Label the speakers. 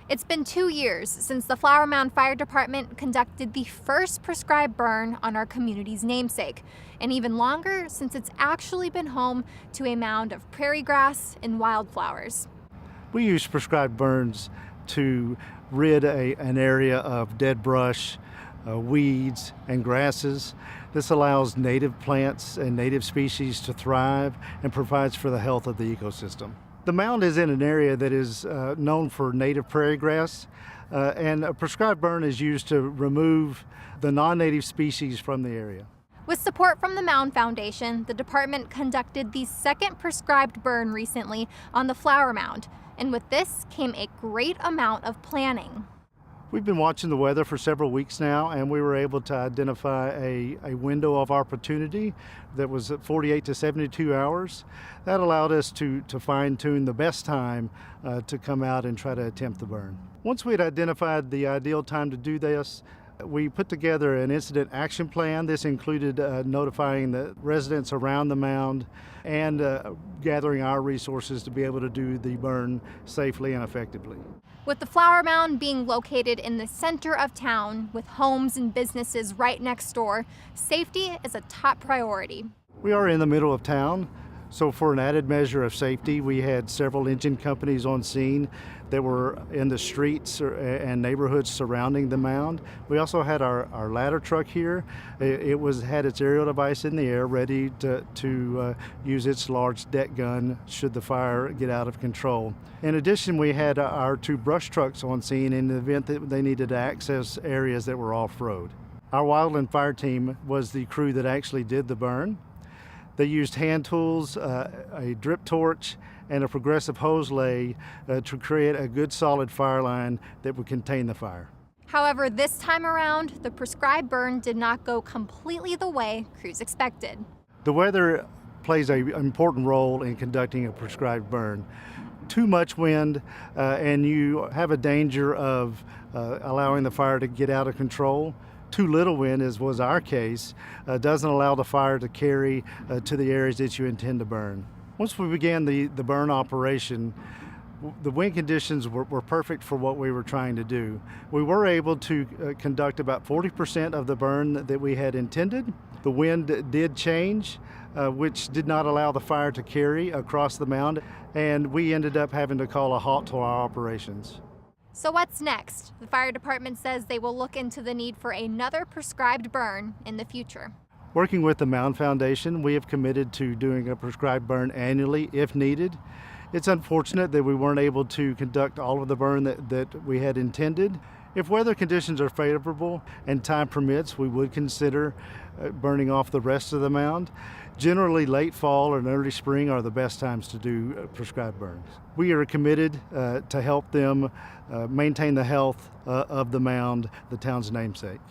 Speaker 1: It's been 2 years since the Flower Mound Fire Department conducted the first prescribed burn on our community's namesake, and even longer since it's actually been home to a mound of prairie grass and wildflowers.
Speaker 2: We use prescribed burns to rid an area of dead brush, weeds, and grasses. This allows native plants and native species to thrive and provides for the health of the ecosystem. The mound is in an area that is known for native prairie grass, and a prescribed burn is used to remove the non-native species from the area.
Speaker 1: With support from the Mound Foundation, the department conducted the second prescribed burn recently on the Flower Mound, and with this came a great amount of planning.
Speaker 2: We've been watching the weather for several weeks now, and we were able to identify a window of opportunity that was at 48 to 72 hours. That allowed us to fine-tune the best time to come out and try to attempt the burn. Once we had identified the ideal time to do this, we put together an incident action plan. This included notifying the residents around the mound and gathering our resources to be able to do the burn safely and effectively.
Speaker 1: With the Flower Mound being located in the center of town with homes and businesses right next door, safety is a top priority.
Speaker 2: We are in the middle of town, so for an added measure of safety, we had several engine companies on scene that were in the streets and neighborhoods surrounding the mound. We also had our ladder truck here. It had its aerial device in the air ready to use its large deck gun should the fire get out of control. In addition, we had our two brush trucks on scene in the event that they needed to access areas that were off-road. Our wildland fire team was the crew that actually did the burn. They used hand tools, a drip torch, and a progressive hose lay to create a good solid fire line that would contain the fire.
Speaker 1: However, this time around, the prescribed burn did not go completely the way crews expected.
Speaker 2: The weather plays an important role in conducting a prescribed burn. Too much wind and you have a danger of allowing the fire to get out of control. Too little wind, as was our case, doesn't allow the fire to carry to the areas that you intend to burn. Once we began the burn operation, the wind conditions were perfect for what we were trying to do. We were able to conduct about 40% of the burn that we had intended. The wind did change, which did not allow the fire to carry across the mound, and we ended up having to call a halt to our operations.
Speaker 1: So what's next? The fire department says they will look into the need for another prescribed burn in the future.
Speaker 2: Working with the Mound Foundation, we have committed to doing a prescribed burn annually if needed. It's unfortunate that we weren't able to conduct all of the burn that we had intended. If weather conditions are favorable and time permits, we would consider burning off the rest of the mound. Generally, late fall and early spring are the best times to do prescribed burns. We are committed to help them maintain the health of the mound, the town's namesake.